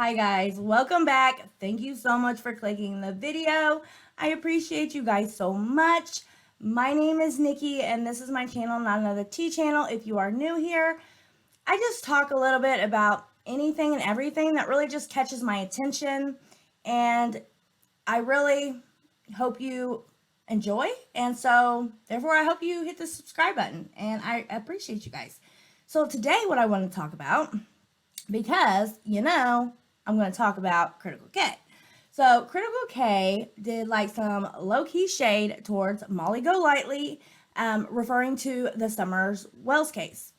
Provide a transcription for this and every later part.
Hi guys, welcome back. Thank you so much for clicking the video. I appreciate you guys so much. My name is Nikki and this is my channel, Not Another Tea Channel. If you are new here, I just talk a little bit about anything and everything that really just catches my attention, and I really hope you enjoy, and so therefore I hope you hit the subscribe button, and I appreciate you guys. So today what I want to talk about, because I'm going to talk about Critical K. So Critical K did like some low-key shade towards Molly Golightly, referring to the Summers Wells case.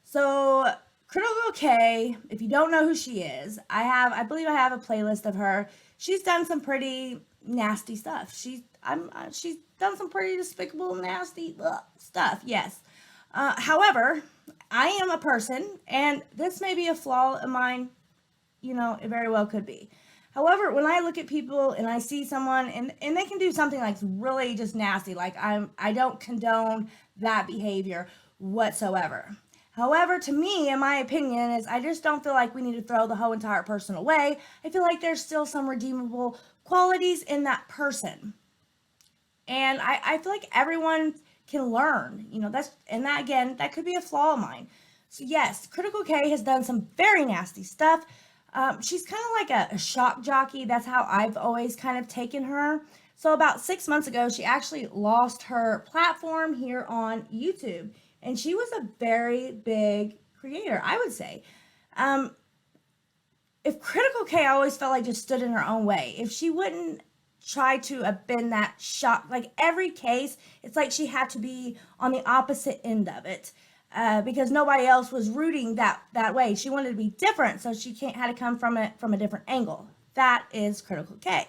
So Critical K, if you don't know who she is, I believe I have a playlist of her. She's done some pretty nasty stuff. She's done some pretty despicable, nasty stuff. Yes. However, I am a person, and this may be a flaw of mine. It very well could be. However, when I look at people and I see someone and they can do something like really just nasty, like I don't condone that behavior whatsoever. However, to me, in my opinion, is I just don't feel like we need to throw the whole entire person away. I feel like there's still some redeemable qualities in that person. And I feel like everyone can learn, that could be a flaw of mine. So yes, Critical K has done some very nasty stuff. She's kind of like a shock jockey. That's how I've always kind of taken her. So about 6 months ago, she actually lost her platform here on YouTube. And she was a very big creator, I would say. If Critical K always felt like just stood in her own way, if she wouldn't try to have been that shock, like every case, it's like she had to be on the opposite end of it. Because nobody else was rooting that way. She wanted to be different, so she had to come from it from a different angle. That is Critical K.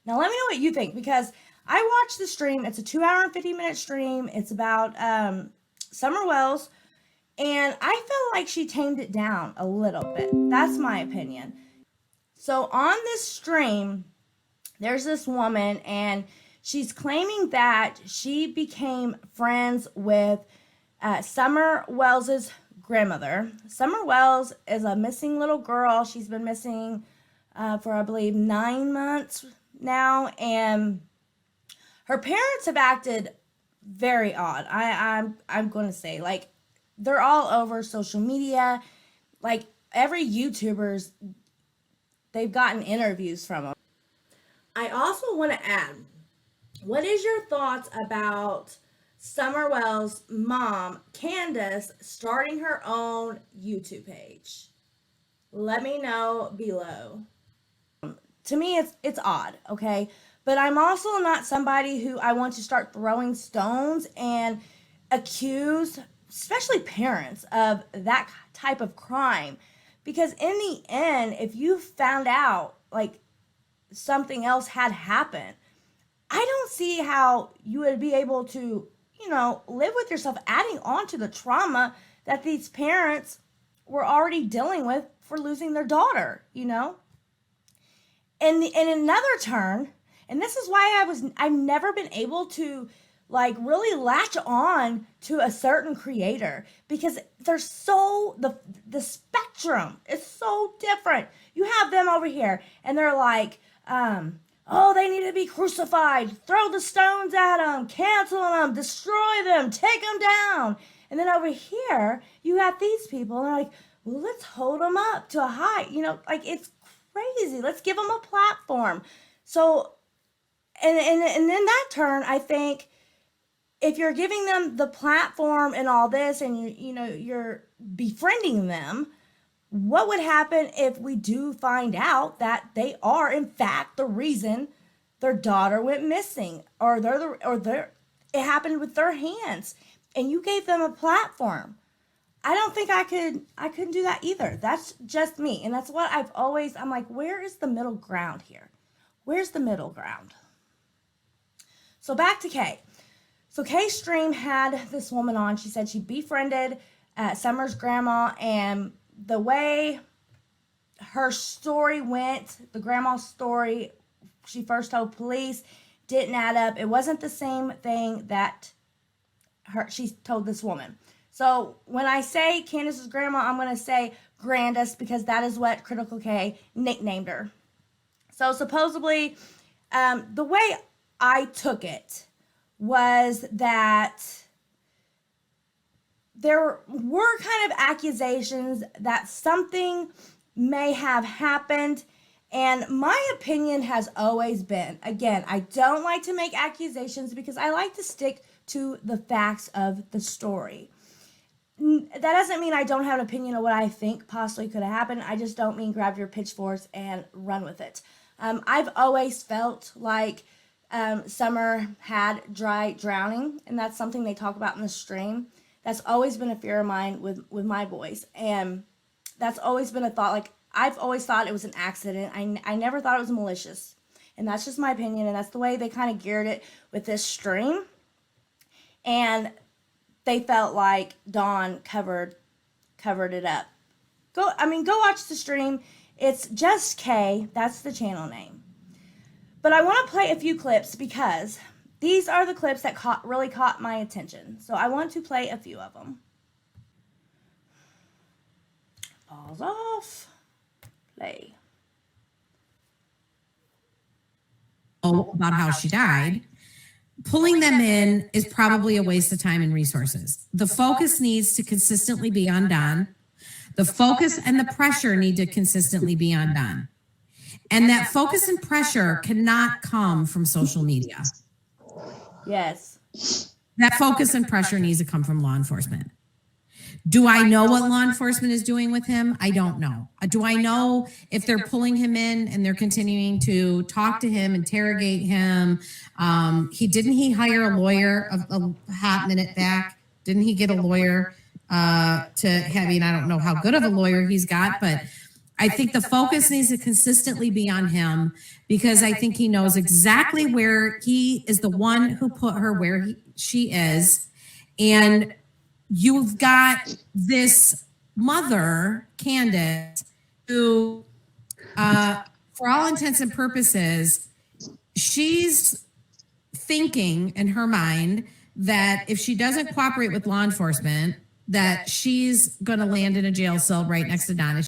Now let me know what you think, because I watched the stream. It's a 2-hour and 50-minute stream. It's about Summer Wells, and I felt like she tamed it down a little bit. That's my opinion. So on this stream, there's this woman, and she's claiming that she became friends with Summer Wells's grandmother. Summer Wells is a missing little girl. She's been missing for, I believe, 9 months now, and her parents have acted very odd. I'm going to say, like, they're all over social media. Like, every YouTuber's, they've gotten interviews from them. I also want to add, what is your thoughts about Summer Wells' mom, Candace, starting her own YouTube page? Let me know below. To me, it's odd, okay? But I'm also not somebody who I want to start throwing stones and accuse, especially parents, of that type of crime. Because in the end, if you found out, like, something else had happened, I don't see how you would be able to live with yourself, adding on to the trauma that these parents were already dealing with for losing their daughter, And in another turn, and this is why I've never been able to like really latch on to a certain creator, because they're so, the spectrum is so different. You have them over here and they're like, oh, they need to be crucified. Throw the stones at them, cancel them, destroy them, take them down. And then over here, you have these people, and they're like, well, let's hold them up to a height. Like, it's crazy. Let's give them a platform. So, and in that turn, I think if you're giving them the platform and all this, and you're befriending them, what would happen if we do find out that they are in fact the reason their daughter went missing, or it happened with their hands, and you gave them a platform? I don't think I couldn't do that either. That's just me, and that's what I'm like, where is the middle ground here? Where's the middle ground? So back to Kay. So Kay's stream had this woman on. She said she befriended Summer's grandma, and the way her story went, the grandma's story, she first told police, didn't add up. It wasn't the same thing that she told this woman. So when I say Candace's grandma, I'm going to say Grandis because that is what Critical K nicknamed her. So supposedly, the way I took it was that there were kind of accusations that something may have happened. And my opinion has always been, again, I don't like to make accusations because I like to stick to the facts of the story. That doesn't mean I don't have an opinion of what I think possibly could have happened. I just don't mean grab your pitchforks and run with it. I've always felt like Summer had dry drowning, and that's something they talk about in the stream. That's always been a fear of mine with my boys, and that's always been a thought. Like, I've always thought it was an accident. I never thought it was malicious, and that's just my opinion, and that's the way they kind of geared it with this stream. And they felt like Dawn covered it up. Go watch the stream. It's justkay. That's the channel name. But I want to play a few clips because these are the clips that really caught my attention. So I want to play a few of them. Pause off. Play. About how she died. Pulling them in is probably a waste of time and resources. The focus needs to consistently be on Dawn. The focus and the pressure need to consistently be on Dawn. And that focus and pressure cannot come from social media. Yes. That focus and pressure needs to come from law enforcement. Do I know what law enforcement is doing with him? I don't know. Do I know if they're pulling him in and they're continuing to talk to him, interrogate him? Didn't he hire a lawyer a hot minute back? Didn't he get a lawyer I don't know how good of a lawyer he's got, but I think the focus needs to consistently be on him because I think he knows exactly where he is the one who put her where she is. And you've got this mother, Candace, who, for all intents and purposes, she's thinking in her mind that if she doesn't cooperate with law enforcement, that she's going to land in a jail cell right next to Donna.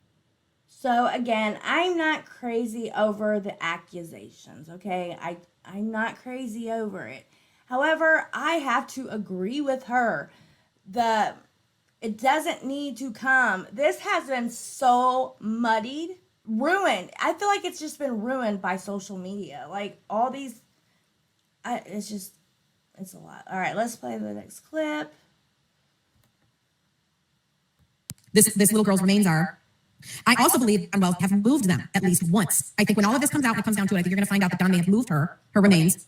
So again, I'm not crazy over the accusations, okay? I'm not crazy over it. However, I have to agree with her. It doesn't need to come. This has been so muddied, ruined. I feel like it's just been ruined by social media. Like all these, it's a lot. All right, let's play the next clip. This little girl's remains are. I also believe have moved them at least once. I think when all of this comes out, it comes down to it. I think you're going to find out that Don may have moved her remains.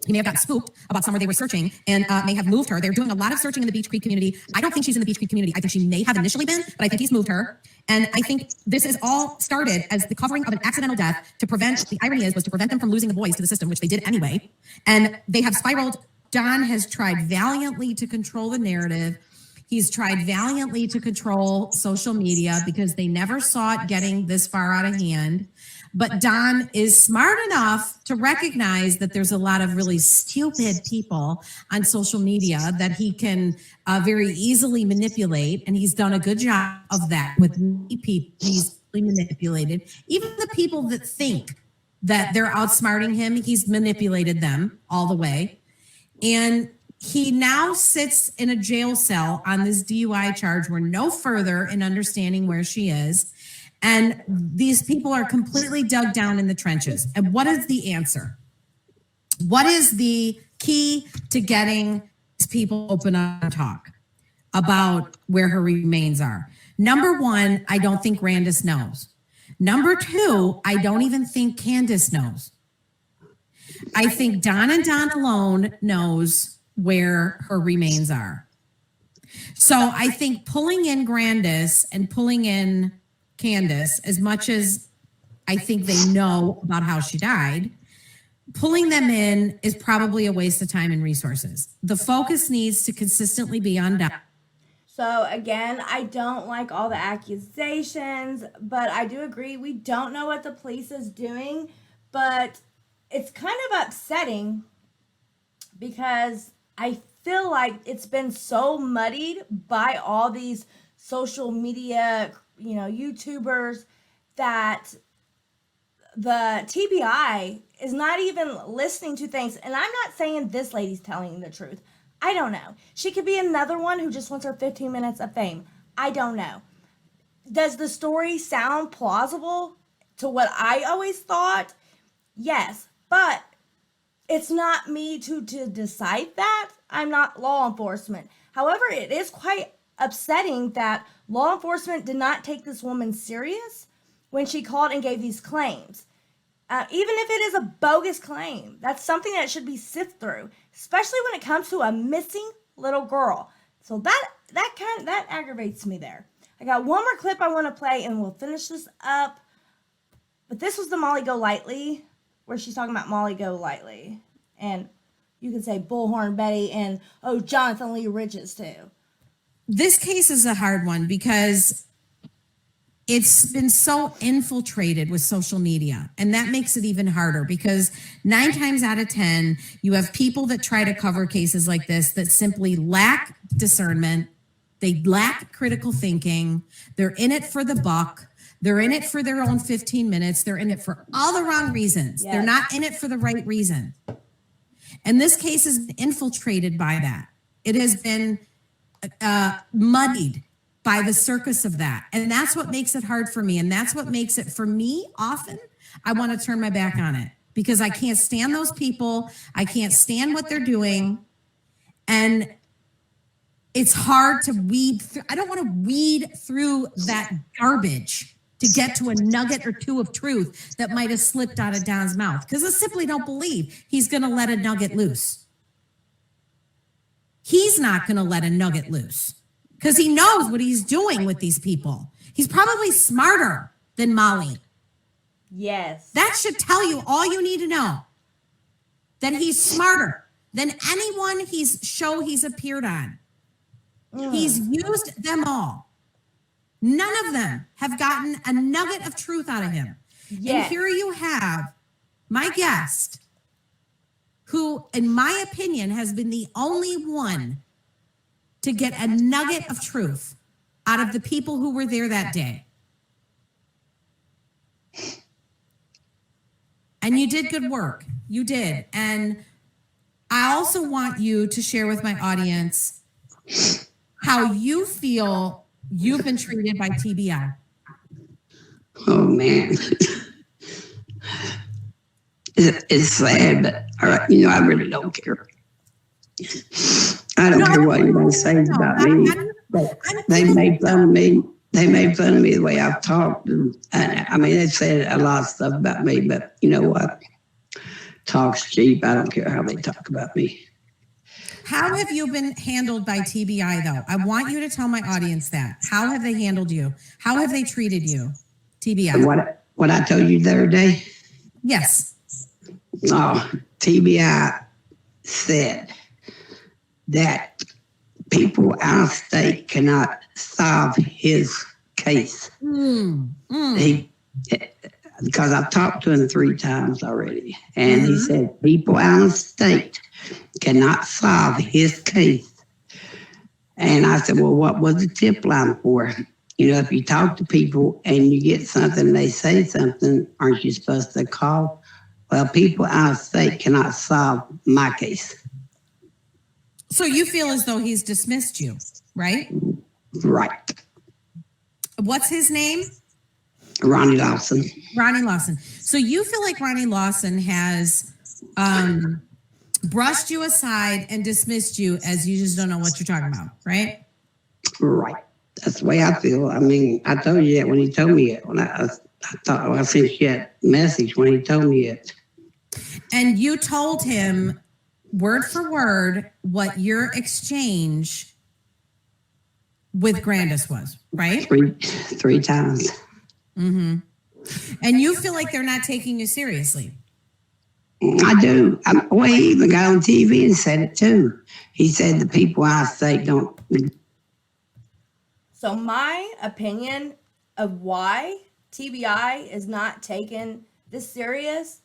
He may have gotten spooked about somewhere they were searching and may have moved her. They're doing a lot of searching in the Beach Creek community. I don't think she's in the Beach Creek community. I think she may have initially been, but I think he's moved her. And I think this is all started as the covering of an accidental death to prevent, the irony was to prevent them from losing the boys to the system, which they did anyway. And they have spiraled. Don has tried valiantly to control the narrative. He's tried valiantly to control social media because they never saw it getting this far out of hand. But Don is smart enough to recognize that there's a lot of really stupid people on social media that he can very easily manipulate. And he's done a good job of that with many people he's manipulated. Even the people that think that they're outsmarting him, he's manipulated them all the way. And he now sits in a jail cell on this DUI charge. We're no further in understanding where she is. And these people are completely dug down in the trenches. And what is the answer? What is the key to getting these people open up and talk about where her remains are? Number one, I don't think Randis knows. Number two, I don't even think Candace knows. I think Don and Don alone knows where her remains are. So I think pulling in Grandis and pulling in Candace, as much as I think they know about how she died, pulling them in is probably a waste of time and resources. The focus needs to consistently be on Don. So again, I don't like all the accusations, but I do agree we don't know what the police is doing, but it's kind of upsetting because I feel like it's been so muddied by all these social media YouTubers that the TBI is not even listening to things. And I'm not saying this lady's telling the truth. I don't know. She could be another one who just wants her 15 minutes of fame. I don't know. Does the story sound plausible to what I always thought? Yes, but it's not me to decide that. I'm not law enforcement. However, it is quite upsetting that law enforcement did not take this woman serious when she called and gave these claims. Even if it is a bogus claim, that's something that should be sifted through, especially when it comes to a missing little girl. So that aggravates me there. I got one more clip I want to play, and we'll finish this up. But this was the Molly Golightly, where she's talking about Molly Golightly, and you could say Bullhorn Betty, and Jonathan Lee Riches too. This case is a hard one because it's been so infiltrated with social media, and that makes it even harder because 9 times out of 10, you have people that try to cover cases like this that simply lack discernment. They lack critical thinking. They're in it for the buck. They're in it for their own 15 minutes. They're in it for all the wrong reasons. Yes. They're not in it for the right reason. And this case is infiltrated by that. It has been muddied by the circus of that. And that's what makes it hard for me. And that's what makes it, for me, often, I want to turn my back on it because I can't stand those people. I can't stand what they're doing. And it's hard to weed through. I don't want to weed through that garbage to get to a nugget or two of truth that might have slipped out of Don's mouth because I simply don't believe he's going to let a nugget loose. He's not going to let a nugget loose because he knows what he's doing with these people. He's probably smarter than Molly. Yes. That should tell you all you need to know. That he's smarter than anyone he's appeared on. He's used them all. None of them have gotten a nugget of truth out of him. Yes. And here you have my guest, who, in my opinion, has been the only one to get a nugget of truth out of the people who were there that day. And you did good work. You did. And I also want you to share with my audience how you feel you've been treated by TBI. Oh, man. It's sad, but I really don't care. I don't care what you want to say about me. They made fun of me. They made fun of me the way I've talked. And they said a lot of stuff about me, but you know what? Talk's cheap. I don't care how they talk about me. How have you been handled by TBI, though? I want you to tell my audience that. How have they handled you? How have they treated you, TBI? What I told you the other day? Yes. Oh, TBI said that people out of state cannot solve his case. Because I've talked to him 3 times already, and he said people out of state cannot solve his case. And I said, well, what was the tip line for? If you talk to people and you get something, they say something, aren't you supposed to call? Well, people out of state cannot solve my case. So you feel as though he's dismissed you, right? Right. What's his name? Ronnie Lawson. Ronnie Lawson. So you feel like Ronnie Lawson has brushed you aside and dismissed you as you just don't know what you're talking about, right? Right. That's the way I feel. I told you that when he told me it. When I sent you that message when he told me it. And you told him word for word what your exchange with Grandis was, right? Three times. Mm-hmm. And you feel like they're not taking you seriously. I do. He even got on TV and said it too. He said the people out of state don't. So my opinion of why TBI is not taking this serious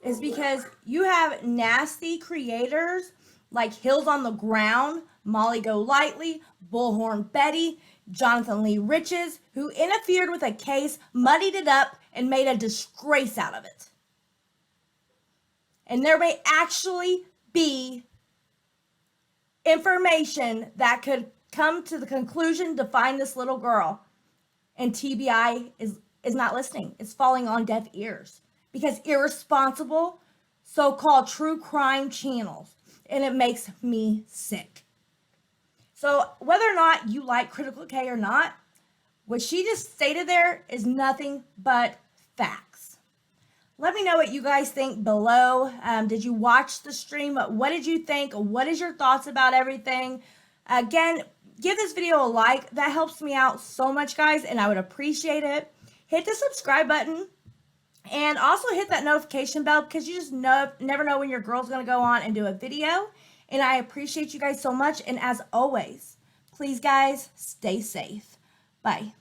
is because you have nasty creators like Hills on the Ground, Molly Golightly, Bullhorn Betty. Jonathan Lee Riches, who interfered with a case, muddied it up, and made a disgrace out of it. And there may actually be information that could come to the conclusion to find this little girl. And TBI is not listening. It's falling on deaf ears because irresponsible so-called true crime channels, and it makes me sick. So whether or not you like Critical K or not, what she just stated there is nothing but facts. Let me know what you guys think below. Did you watch the stream? What did you think? What is your thoughts about everything? Again, give this video a like. That helps me out so much, guys, and I would appreciate it. Hit the subscribe button and also hit that notification bell because you just never know when your girl's going to go on and do a video. And I appreciate you guys so much. And as always, please, guys, stay safe. Bye.